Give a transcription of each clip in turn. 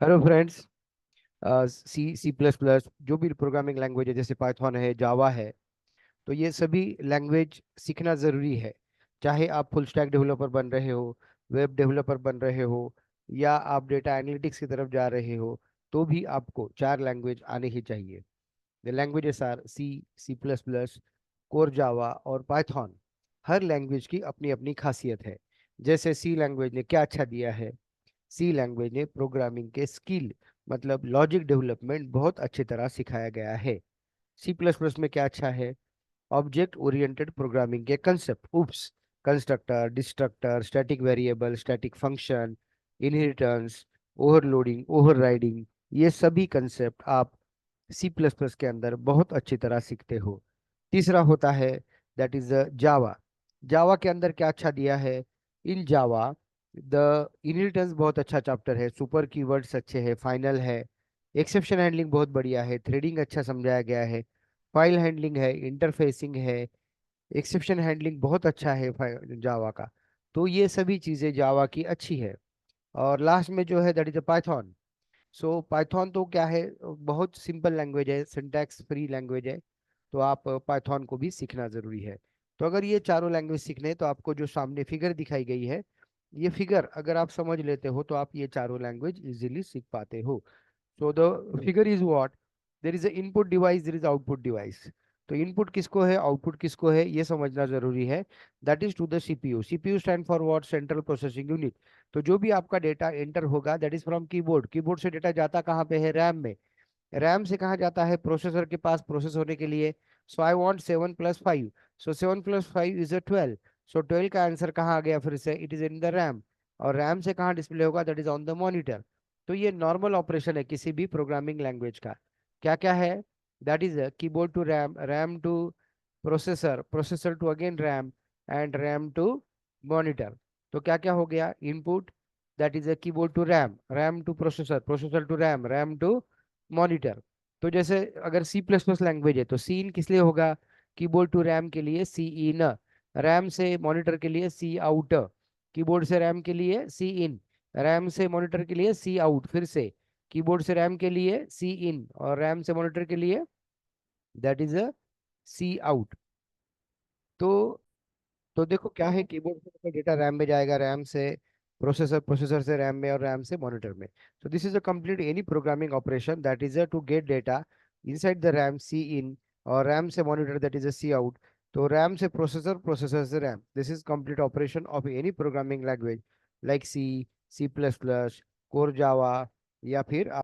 Hello friends. C C plus plus जो भी programming language है, जैसे पाइथन है, जावा है, तो ये सभी लैंग्वेज सीखना ज़रूरी है। चाहे आप फुल स्टैक डेवलपर बन रहे हो, वेब डेवलपर बन रहे हो, या आप डेटा एनालिटिक्स की तरफ जा रहे हो, तो भी आपको चार लैंग्वेज आने ही चाहिए। The languages are C, C plus plus, core Java और पाइथन। हर लैंग्वेज की अपनी अपनी खासियत है। जैसे सी लैंग्वेज ने क्या अच्छा दिया है, सी लैंग्वेज ने प्रोग्रामिंग के स्किल मतलब लॉजिक डेवलपमेंट बहुत अच्छी तरह सिखाया गया है। सी प्लस प्लस में क्या अच्छा है, ऑब्जेक्ट ओरिएंटेड प्रोग्रामिंग के concept, oops, constructor, destructor, static variable, static function, inheritance, overloading, overriding, ये सभी कंसेप्ट आप सी प्लस प्लस के अंदर बहुत अच्छी तरह सीखते हो। तीसरा होता है दैट इज जावा। जावा के अंदर क्या अच्छा दिया है, इन जावा द इनहेरिटेंस बहुत अच्छा चैप्टर है, सुपर कीवर्ड्स अच्छे है, फाइनल है, एक्सेप्शन हैंडलिंग बहुत बढ़िया है, थ्रेडिंग अच्छा समझाया गया है, फाइल हैंडलिंग है, इंटरफेसिंग है, एक्सेप्शन हैंडलिंग बहुत अच्छा है जावा का। तो ये सभी चीजें जावा की अच्छी है। और लास्ट में जो है that is Python. So Python तो क्या है, बहुत सिंपल लैंग्वेज है, सिंटैक्स फ्री लैंग्वेज है। तो आप पाइथन को भी सीखना जरूरी है। तो अगर ये चारों लैंग्वेज सीखने हैं, तो आपको जो सामने फिगर दिखाई गई है, ये फिगर अगर आप समझ लेते हो तो आप ये चारों लैंग्वेज इजीली सीख पाते हो। So the figure is what? There is a input device, there is output device. तो इनपुट किसको है, आउटपुट किसको है, ये समझना जरूरी है। That is to the CPU. CPU stand for what? Central processing unit. तो जो भी आपका डेटा एंटर होगा that is from keyboard. Keyboard से डेटा जाता कहाँ पे है, रैम में। रैम से कहाँ जाता है, प्रोसेसर के पास प्रोसेस होने के लिए। सो आई वांट 7 + 5। So 7 + 5 is 12। सो 12 का आंसर कहाँ आ गया, फिर से it is in the RAM. और रैम से कहाँ डिस्प्ले होगा, that is on the monitor. तो ये नॉर्मल ऑपरेशन है किसी भी प्रोग्रामिंग लैंग्वेज का। क्या क्या है, that is keyboard to RAM, RAM to processor, processor to again RAM, and RAM to monitor. तो क्या क्या हो गया, input that is keyboard to RAM, RAM to processor, processor to RAM, RAM to monitor. तो जैसे अगर सी plus plus language है तो सी इन किस लिए होगा, कीबोर्ड टू रैम के लिए सी इन, रैम से मॉनिटर के लिए सी आउट, कीबोर्ड से रैम के लिए सी इन, रैम से मॉनिटर के लिए सी आउट, फिर से कीबोर्ड से रैम के लिए सी इन, और रैम से मॉनिटर के लिए that is a C out. तो देखो क्या है, कीबोर्ड से डेटा रैम में जाएगा, रैम से प्रोसेसर, प्रोसेसर से रैम में, और रैम से मॉनिटर में। so this is a complete any programming operation that is a to get data inside the ram c in, और रैम से monitor that is a c out। तो RAM से processor, processor से RAM, this is complete operation of any programming language like C, C plus plus, core Java, या फिर आप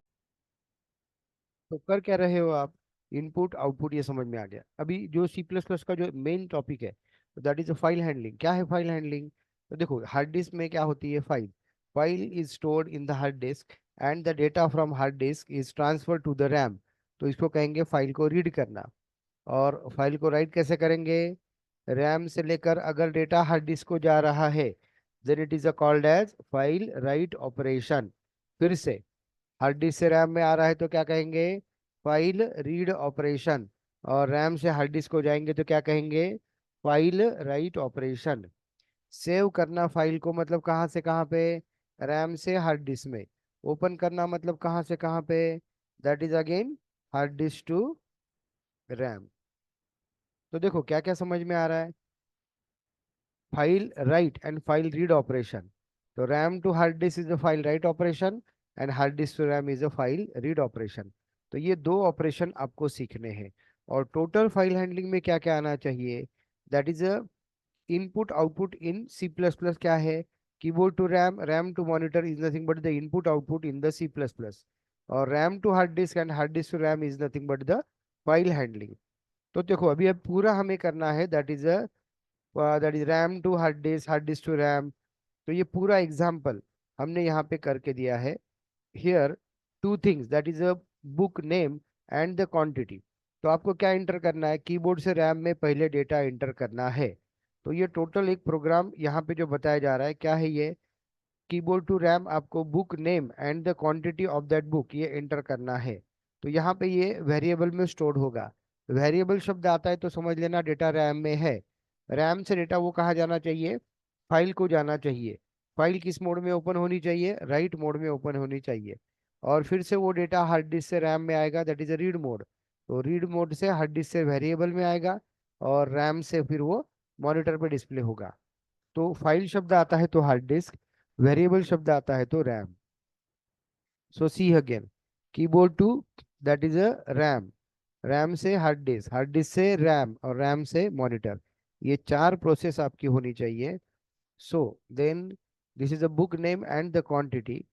तो कर क्या रहे हो आप, इनपुट आउटपुट ये समझ में आ गया। अभी जो सी प्लस प्लस का जो मेन टॉपिक है दैट इज फाइल हैंडलिंग। क्या है फाइल हैंडलिंग, तो देखो हार्ड डिस्क में क्या होती है, file, file is stored in the hard disk and the data from hard disk is transfer to the RAM. तो इसको कहेंगे फाइल को रीड करना। और फाइल को राइट कैसे करेंगे, रैम से लेकर अगर डेटा हार्ड डिस्क को जा रहा है then it is a called as file write operation. फिर से हार्ड डिस्क से रैम में आ रहा है तो क्या कहेंगे, फाइल रीड ऑपरेशन। और रैम से हार्ड डिस्क को जाएंगे तो क्या कहेंगे, फाइल राइट ऑपरेशन। सेव करना फाइल को मतलब कहाँ से कहाँ पे, रैम से हार्ड डिस्क में। ओपन करना मतलब कहाँ से कहाँ पे, that is again hard disk to RAM. तो देखो क्या क्या समझ में आ रहा है, file write and file read operation. तो RAM to hard disk is a file write operation, and hard disk to RAM is a file read operation. तो ये दो ऑपरेशन आपको सीखने हैं। और टोटल फाइल हैंडलिंग में क्या क्या आना चाहिए, that is a input output in C plus plus क्या है, keyboard to RAM, RAM to monitor is nothing but the input output in the C plus plus. और RAM to hard disk and hard disk to RAM is nothing but the file handling. तो देखो अभी अब पूरा हमें करना है that is RAM to hard disk to RAM. तो ये पूरा एग्जाम्पल हमने यहाँ पे करके दिया है। Here two things that is a book name and the quantity. तो आपको क्या इंटर करना है, कीबोर्ड से रैम में पहले डेटा इंटर करना है। तो ये टोटल एक प्रोग्राम यहाँ पे जो बताया जा रहा है क्या है ये, कीबोर्ड टू रैम आपको book name and the quantity of that book ये एंटर करना है। तो यहाँ पे ये वेरिएबल में स्टोर होगा। वेरिएबल शब्द आता है तो समझ लेना डेटा रैम में है। रैम से डेटा वो कहाँ जाना चाहिए, फाइल को जाना चाहिए। फाइल किस मोड में ओपन होनी चाहिए, राइट मोड में ओपन होनी चाहिए। और फिर से वो डेटा हार्ड डिस्क से रैम में आएगा, that is a read mode. तो रीड मोड से हार्ड डिस्क से वेरिएबल में आएगा, और रैम से फिर वो मॉनिटर पे डिस्प्ले होगा। तो फाइल शब्द आता है तो हार्ड डिस्क, वेरिएबल शब्द आता है तो RAM. So see again, keyboard to that is a RAM, RAM से हार्ड डिस्क, हार्ड डिस्क से रैम, और रैम से मॉनिटर। ये चार प्रोसेस आपकी होनी चाहिए। So then this is the book name and the quantity.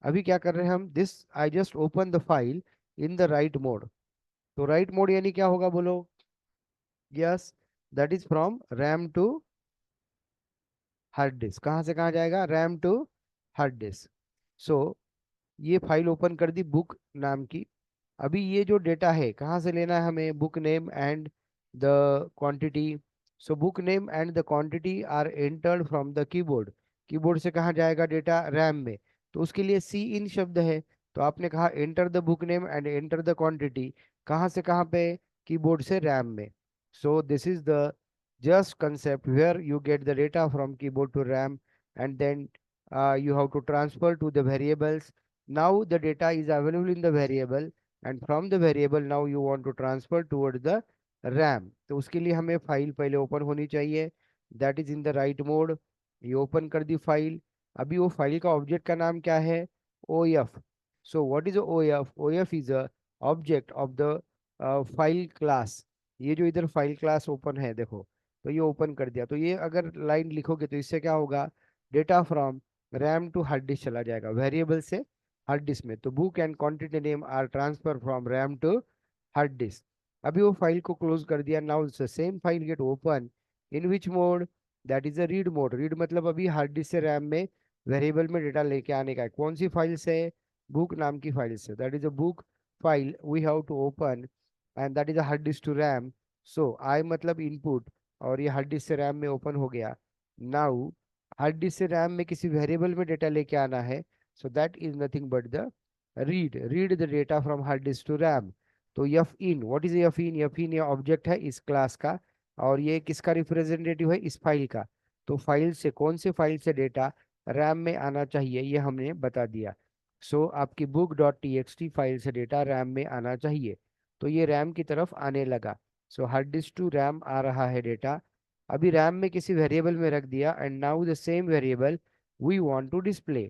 अभी क्या कर रहे हैं हम, this I just open the file in the write mode. तो राइट मोड यानी क्या होगा बोलो? Yes, that is from RAM to hard disk. कहाँ से कहाँ जाएगा? RAM to hard disk. So ये फाइल ओपन कर दी बुक नाम की। अभी ये जो डेटा है कहाँ से लेना है हमें? Book name and the quantity. So book name and the quantity are entered from the keyboard. Keyboard से कहाँ जाएगा डेटा? रैम में। तो उसके लिए सी इन शब्द है। तो आपने कहा enter the book name and enter the quantity, कहाँ से कहाँ पे? कीबोर्ड से रैम में। So this is the just concept where you get the data from keyboard to RAM, and then you have to transfer to the variables. Now the data is available in the variable, and from the variable now you want to transfer towards the RAM. तो उसके लिए हमें file पहले open होनी चाहिए, that is in the write mode. ये open कर दी file. अभी वो फाइल का ऑब्जेक्ट का नाम क्या है? O F. So what is O F? O F is a object of the file class. ये जो इधर फाइल क्लास ओपन है देखो, तो ये ओपन कर दिया। तो ये अगर लाइन लिखोगे तो इससे क्या होगा? Data from RAM to hard disk चला जाएगा, वेरिएबल से हार्ड डिस्क में। तो book and quantity name are transfer from RAM to hard disk. अभी वो फाइल को क्लोज कर दिया। Now the same file get open in which mode? That is a read mode. Read मतलब अभी हार्ड डिस्क से रैम में variable में डेटा लेके आने का है। कौन सी फाइल से? बुक नाम की फाइल से। That is a book file we have to open, and that is a hard disk to RAM. So I मतलब इनपुट, और ये हार्ड डिस्क से रैम में ओपन हो गया। नाउ हार्ड डिस्क से रैम में किसी वेरिएबल में डेटा लेके आना है। So that is nothing but the read, read the data from hard disk to RAM. तो F in, what is F in? F इन ये ऑब्जेक्ट है इस क्लास का, और ये किसका रिप्रेजेंटेटिव है? इस फाइल का। तो फाइल से, कौन से फाइल से डेटा रैम में आना चाहिए ये हमने बता दिया। सो आपकी book dot T x T file से डेटा रैम में आना चाहिए। तो ये रैम की तरफ आने लगा। So hard disk to RAM आ रहा है डेटा। अभी रैम में किसी वेरिएबल में रख दिया, and now the same variable we want to display.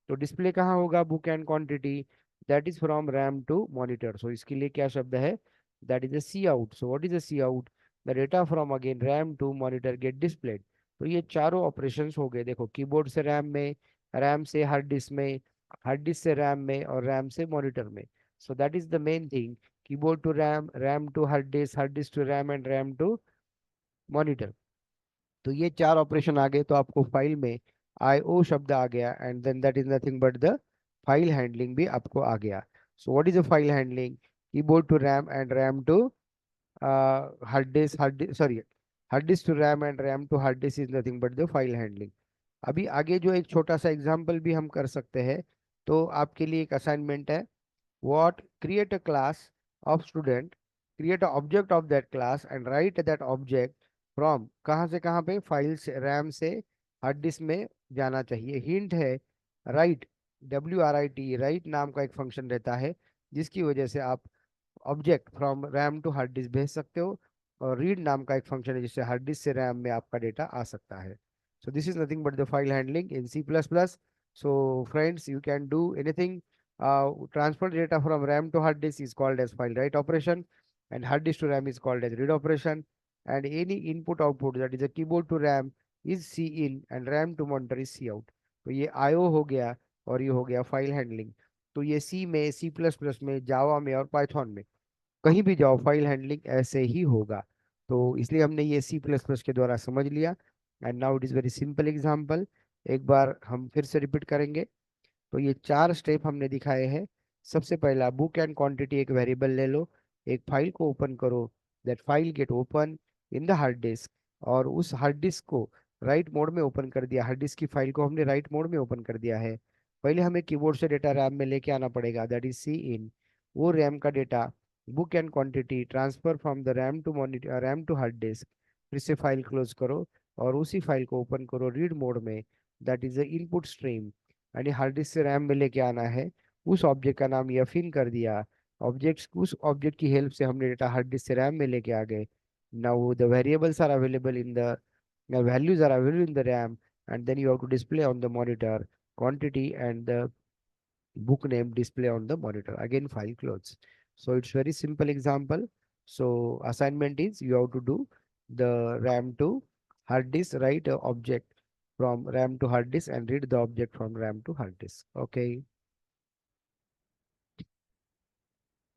तो डिस्प्ले कहाँ होगा? Book and quantity, that is from RAM to monitor. So इसके लिए क्या शब्द है? That is a C out. So what is a C out? The data from again RAM to monitor get displayed. तो ये चारों ऑपरेशंस हो गए देखो, कीबोर्ड से रैम में, रैम से हार्ड डिस्क में, हार्ड डिस्क से रैम में, और रैम से मॉनिटर में। So that is the main thing, keyboard to RAM, RAM to hard disk to RAM, and RAM to monitor. तो ये चार ऑपरेशन आ गए, तो आपको फाइल में IO शब्द आ गया, and then that is nothing but the file handling भी आपको आ गया। So what is a file handling? Keyboard to RAM and RAM to hard disk, sorry, hard disk to RAM and RAM to hard disk is nothing but the file handling. अभी आगे जो एक छोटा सा एग्जांपल भी हम कर सकते हैं, तो आपके लिए एक असाइनमेंट है। What? Create a class of student, create a object of that class and write that object from, कहाँ से कहाँ पे? फाइल से, रैम से हार्ड डिस्क में जाना चाहिए। हिंट है राइट, WRIT, राइट नाम का एक फंक्शन रहता है, जिसकी वजह से आप object from RAM to hard disk भेज सकते हो। और रीड नाम का एक फंक्शन है, जिससे हार्ड डिस्क से रैम में आपका डेटा आ सकता है। So this is nothing but the file handling in C++। So friends, you can do anything. Transfer data from RAM to hard disk is called as file write operation, and hard disk to RAM is called as read operation. And any input output, that is a keyboard to RAM, is C in, and RAM to monitor is C out. तो ये IO हो गया, और ये हो गया file handling. तो ये सी में, C++ में, जावा में, और पाइथन में, कहीं भी जाओ फाइल हैंडलिंग ऐसे ही होगा। तो इसलिए हमने ये C++ के द्वारा समझ लिया। And now it is very simple example. एक बार हम फिर से रिपीट करेंगे। तो ये चार स्टेप हमने दिखाए हैं। सबसे पहला, बुक एंड क्वांटिटी एक वेरिएबल ले लो, एक फाइल को ओपन करो, that file get open in the hard disk, और उस हार्ड डिस्क को राइट मोड में ओपन कर दिया। हार्ड डिस्क की फाइल को हमने राइट मोड में ओपन कर दिया है। पहले हमें कीबोर्ड से डेटा रैम में लेके आना पड़ेगा, दैट इज सी इन। वो रैम का data, book and quantity transfer from the RAM to monitor, RAM to hard disk. फिर से फाइल क्लोज करो, और उसी फाइल को ओपन करो रीड मोड में, that is the input stream, यानी हार्ड डिस्क से रैम में लेके आना है। उस ऑब्जेक्ट का नाम यफिन कर दिया, ऑब्जेक्ट्स उस ऑब्जेक्ट की हेल्प से हमने डेटा हार्ड डिस्क से रैम में लेके आ गए. Now the variables are available in the values are available in the RAM, and then you have to display on the monitor quantity and the book name display on the monitor. Again, file close. So it's very simple example. So assignment is you have to do the RAM to hard disk, write a object from RAM to hard disk and read the object from RAM to hard disk. Okay.